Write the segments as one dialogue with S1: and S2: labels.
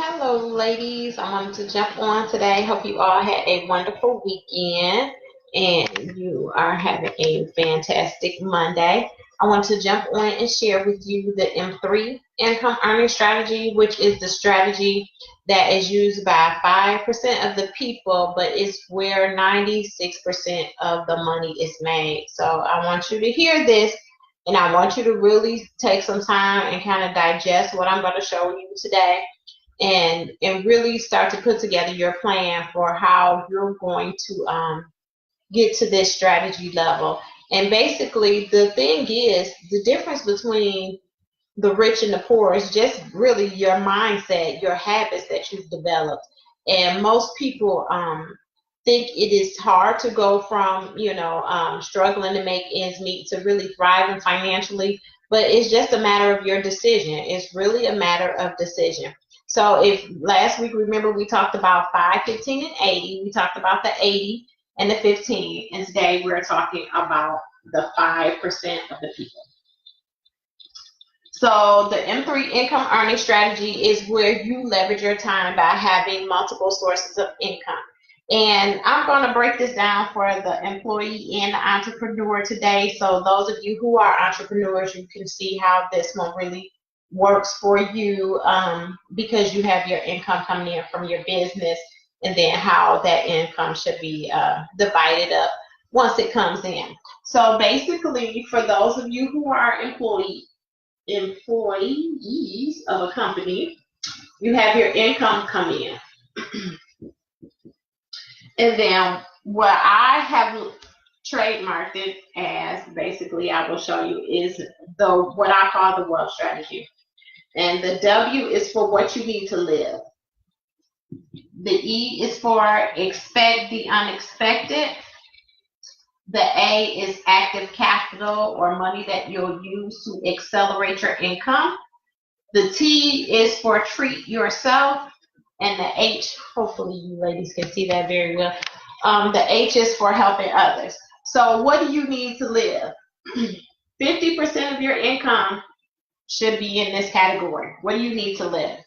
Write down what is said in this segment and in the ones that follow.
S1: Hello, ladies. I wanted to jump on today. Hope you all had a wonderful weekend and you are having a fantastic Monday. I want to jump on and share with you the M3 income earning strategy, which is the strategy that is used by 5% of the people, but it's where 96% of the money is made. So I want you to hear this and I want you to really take some time and kind of digest what I'm going to show you today and really start to put together your plan for how you're going to get to this strategy level. And basically, the thing is, the difference between the rich and the poor is just really your mindset, your habits that you've developed. And most people think it is hard to go from, struggling to make ends meet to really thriving financially. But it's just a matter of your decision. It's really a matter of decision. So if last week, remember, we talked about 5, 15, and 80. We talked about the 80 and the 15. And today we're talking about the 5% of the people. So the M3 income earning strategy is where you leverage your time by having multiple sources of income. And I'm going to break this down for the employee and the entrepreneur today. So those of you who are entrepreneurs, you can see how this one really works for you because you have your income coming in from your business, and then how that income should be divided up once it comes in. So basically, for those of you who are employees of a company, you have your income come in. And then what I have trademarked it as, basically I will show you, is what I call the wealth strategy. And the W is for what you need to live. The E is for expect the unexpected. The A is active capital, or money that you'll use to accelerate your income. The T is for treat yourself. And the H, hopefully you ladies can see that very well. The H is for helping others. So what do you need to live? 50% of your income should be in this category. What do you need to live?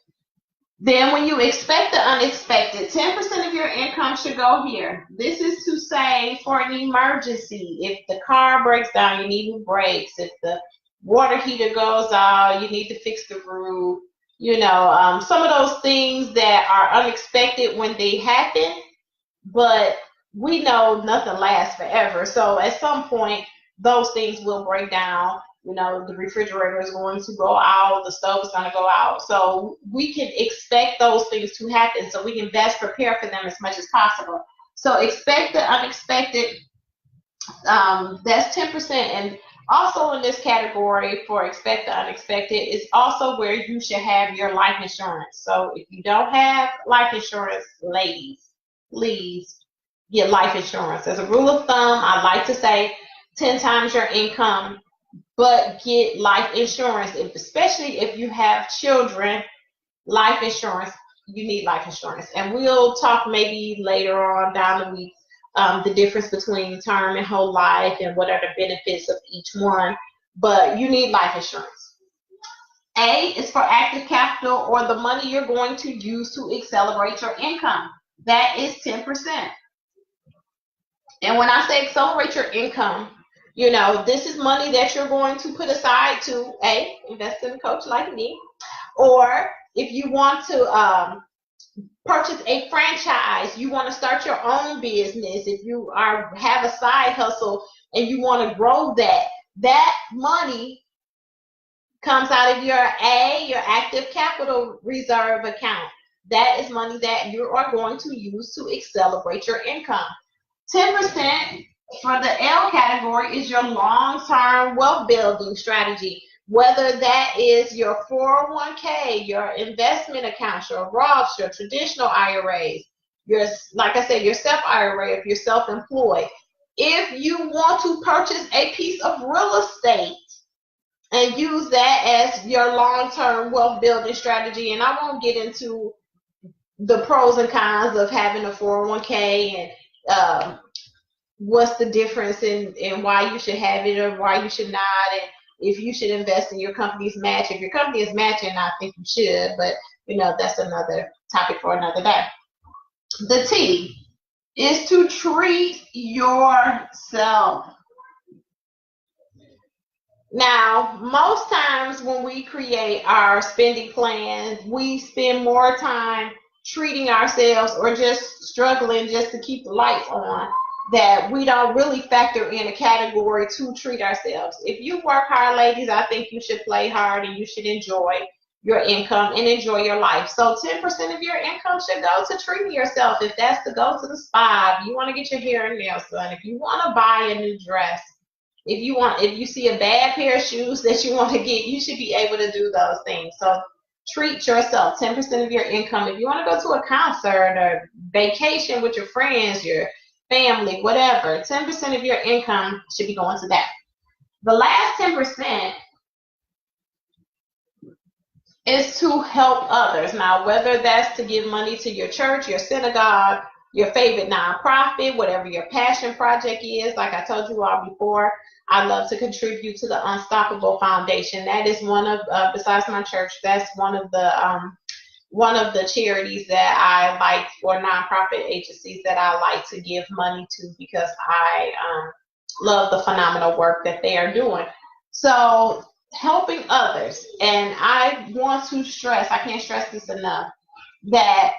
S1: Then when you expect the unexpected, 10% of your income should go here. This is to save for an emergency. If the car breaks down, you need new brakes. If the water heater goes out, you need to fix the roof. Some of those things that are unexpected when they happen, but we know nothing lasts forever. So at some point, those things will break down. The refrigerator is going to go out, the stove is going to go out. So we can expect those things to happen so we can best prepare for them as much as possible. So expect the unexpected, that's 10%. And also in this category for expect the unexpected is also where you should have your life insurance. So if you don't have life insurance, ladies, please get life insurance. As a rule of thumb, I like to say 10 times your income, but get life insurance, especially if you have children. Life insurance, you need life insurance. And we'll talk maybe later on down the week the difference between term and whole life and what are the benefits of each one, but you need life insurance. A is for active capital, or the money you're going to use to accelerate your income. That is 10%. And when I say accelerate your income, this is money that you're going to put aside to invest in a coach like me, or if you want to purchase a franchise, you want to start your own business, if you have a side hustle and you want to grow that money comes out of your active capital reserve account. That is money that you are going to use to accelerate your income. 10% for the L category is your long-term wealth building strategy. Whether that is your 401k, your investment accounts, your Roths, your traditional IRAs, like I said, your SEP IRA if you're self-employed. If you want to purchase a piece of real estate and use that as your long-term wealth building strategy, and I won't get into the pros and cons of having a 401k and what's the difference in why you should have it or why you should not, and if you should invest in your company's match. If your company is matching, I think you should, but that's another topic for another day. The T is to treat yourself. Now, most times when we create our spending plan, we spend more time treating ourselves or just struggling just to keep the lights on, that we don't really factor in a category to treat ourselves. If you work hard, ladies, I think you should play hard and you should enjoy your income and enjoy your life. So 10% of your income should go to treating yourself. If that's to go to the spa, if you want to get your hair and nails done, if you want to buy a new dress, if you see a bad pair of shoes that you want to get, you should be able to do those things. So treat yourself. 10% of your income. If you want to go to a concert or vacation with your friends, your family, whatever, 10% of your income should be going to that. The last 10% is to help others. Now, whether that's to give money to your church, your synagogue, your favorite nonprofit, whatever your passion project is. Like I told you all before, I love to contribute to the Unstoppable Foundation. That is one of, besides my church, that's one of the charities that I like, or nonprofit agencies that I like to give money to, because I love the phenomenal work that they are doing. So helping others, and I want to stress, I can't stress this enough, that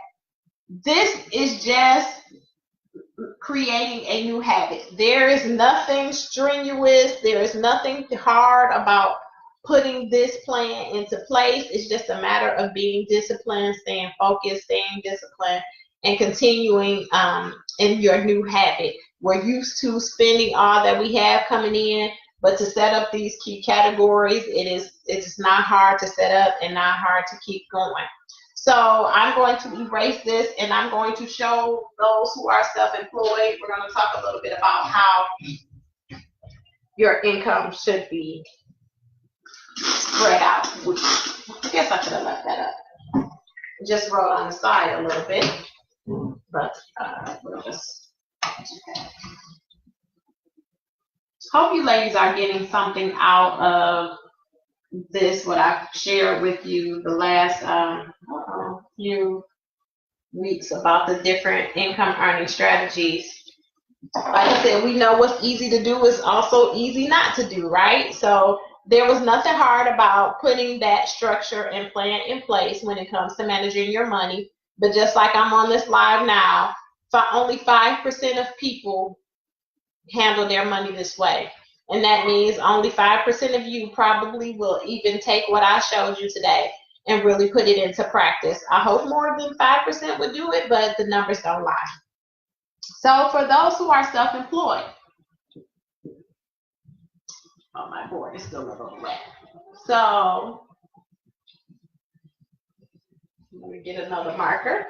S1: this is just creating a new habit. There is nothing strenuous, there is nothing hard about putting this plan into place. It's just a matter of being disciplined, staying focused, staying disciplined, and continuing in your new habit. We're used to spending all that we have coming in, but to set up these key categories, it's not hard to set up and not hard to keep going. So I'm going to erase this, and I'm going to show those who are self-employed. We're going to talk a little bit about how your income should be spread out. I guess I could have left that up. Just wrote on the side a little bit, but we'll just. Hope you ladies are getting something out of this, what I've shared with you the last few weeks about the different income earning strategies. Like I said, we know what's easy to do is also easy not to do, right? So there was nothing hard about putting that structure and plan in place when it comes to managing your money. But just like I'm on this live now, only 5% of people handle their money this way. And that means only 5% of you probably will even take what I showed you today and really put it into practice. I hope more than 5% would do it, but the numbers don't lie. So for those who are self-employed, oh, my board is still a little wet. So let me get another marker.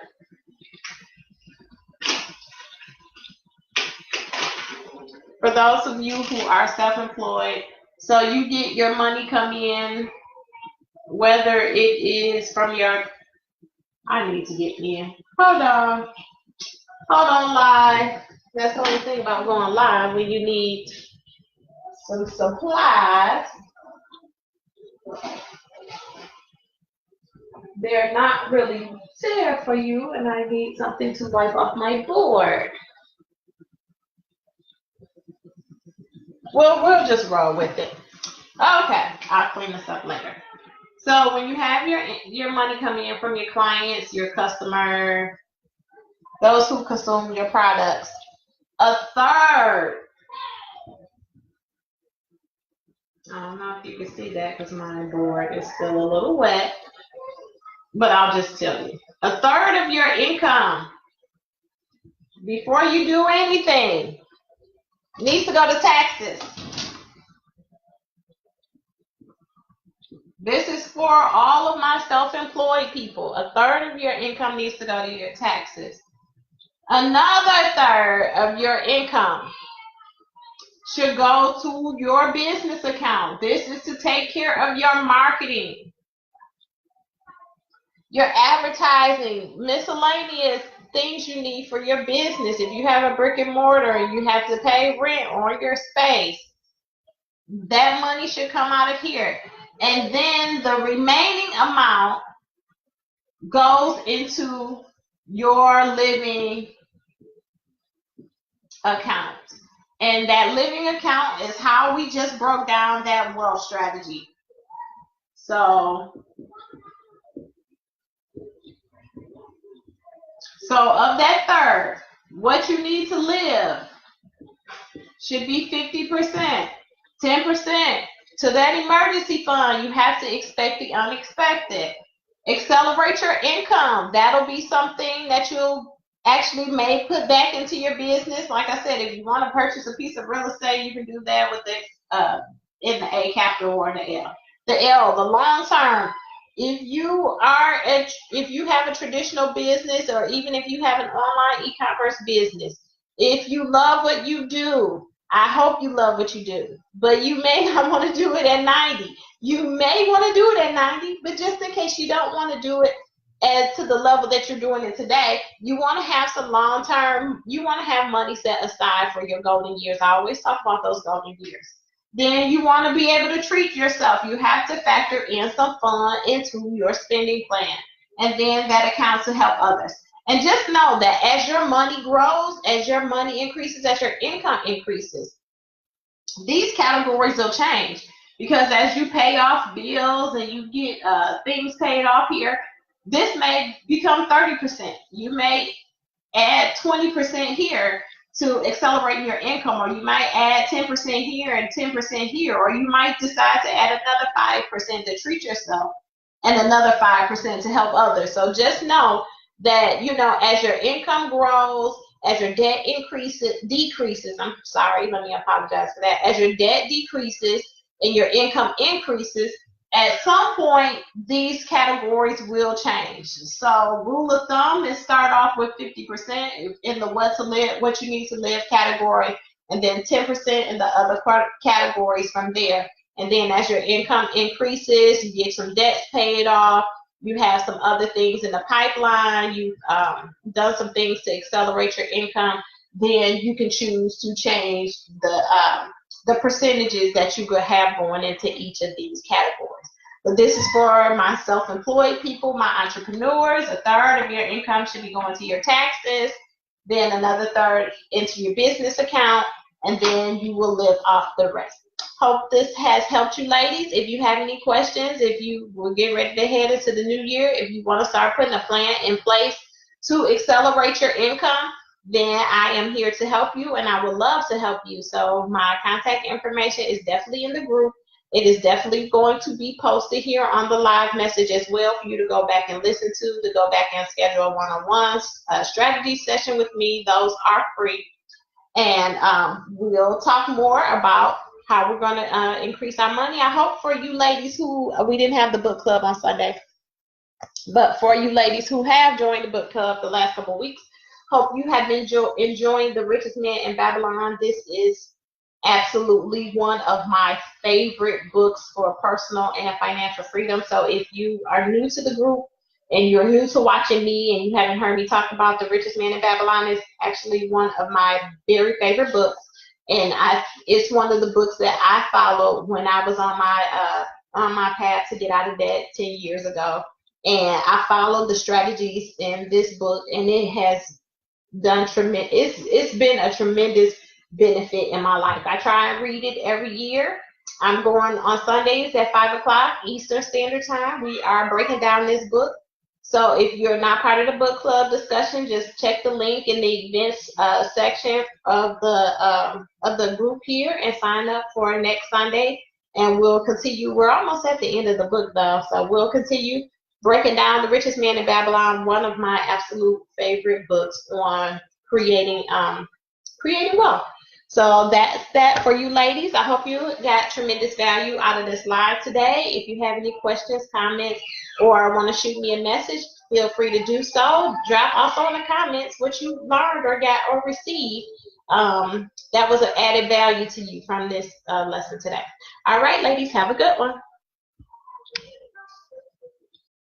S1: For those of you who are self-employed, so you get your money come in, whether it is from your, I need to get in. Hold on live. That's the only thing about going live, when you need some supplies. They're not really there for you, and I need something to wipe off my board. Well, we'll just roll with it. Okay, I'll clean this up later. So when you have your money coming in from your clients, your customer, those who consume your products, a third. I don't know if you can see that because my board is still a little wet, but I'll just tell you. A third of your income, before you do anything, needs to go to taxes. This is for all of my self-employed people. A third of your income needs to go to your taxes. Another third of your income should go to your business account. This is to take care of your marketing, your advertising, miscellaneous things you need for your business. If you have a brick and mortar and you have to pay rent on your space, that money should come out of here. And then the remaining amount goes into your living account. And that living account is how we just broke down that wealth strategy. So of that third, what you need to live should be 50%. 10% to that emergency fund. You have to expect the unexpected. Accelerate your income. That'll be something that you'll actually may put back into your business. Like I said, if you want to purchase a piece of real estate, you can do that with the in the A capital or the L. The L, the long term. If you have a traditional business, or even if you have an online e-commerce business, if you love what you do, I hope you love what you do, but you may not want to do it at 90. You may want to do it at 90, but just in case you don't want to do it to the level that you're doing it today, you want to have some long term, you want to have money set aside for your golden years. I always talk about those golden years. Then you want to be able to treat yourself. You have to factor in some fun into your spending plan, and then that accounts to help others. And just know that as your money grows, as your money increases, as your income increases, these categories will change, because as you pay off bills and you get things paid off here, this may become 30%. You may add 20% here to accelerate your income, or you might add 10% here and 10% here, or you might decide to add another 5% to treat yourself and another 5% to help others. So just know that, as your income grows, as your debt decreases, I'm sorry, let me apologize for that. As your debt decreases and your income increases, at some point, these categories will change. So rule of thumb is start off with 50% in the what you need to live category, and then 10% in the other categories from there. And then as your income increases, you get some debts paid off, you have some other things in the pipeline, you've done some things to accelerate your income, then you can choose to change the percentages that you could have going into each of these categories. But this is for my self-employed people, my entrepreneurs. A third of your income should be going to your taxes, then another third into your business account, and then you will live off the rest. Hope this has helped you, ladies. If you have any questions, if you will get ready to head into the new year, if you want to start putting a plan in place to accelerate your income, then I am here to help you, and I would love to help you. So my contact information is definitely in the group. It is definitely going to be posted here on the live message as well for you to go back and listen to go back and schedule a one-on-one strategy session with me. Those are free. And we'll talk more about how we're going to increase our money. I hope for you ladies who, we didn't have the book club on Sunday, but for you ladies who have joined the book club the last couple of weeks, hope you have been enjoying The Richest Man in Babylon. This is absolutely one of my favorite books for personal and financial freedom. So if you are new to the group and you're new to watching me and you haven't heard me talk about The Richest Man in Babylon, it's actually one of my very favorite books. And it's one of the books that I followed when I was on my path to get out of debt 10 years ago. And I followed the strategies in this book, and it has done tremendous. It's been a tremendous benefit in my life. I try and read it every year. I'm going on Sundays at 5 o'clock Eastern Standard Time. We are breaking down this book. So if you're not part of the book club discussion, just check the link in the events section of the group here and sign up for next Sunday. And we'll continue. We're almost at the end of the book though, so we'll continue breaking down The Richest Man in Babylon, one of my absolute favorite books on creating wealth. So that's that for you ladies. I hope you got tremendous value out of this live today. If you have any questions, comments, or want to shoot me a message, feel free to do so. Drop also in the comments what you learned or got or received that was an added value to you from this lesson today. All right, ladies, have a good one.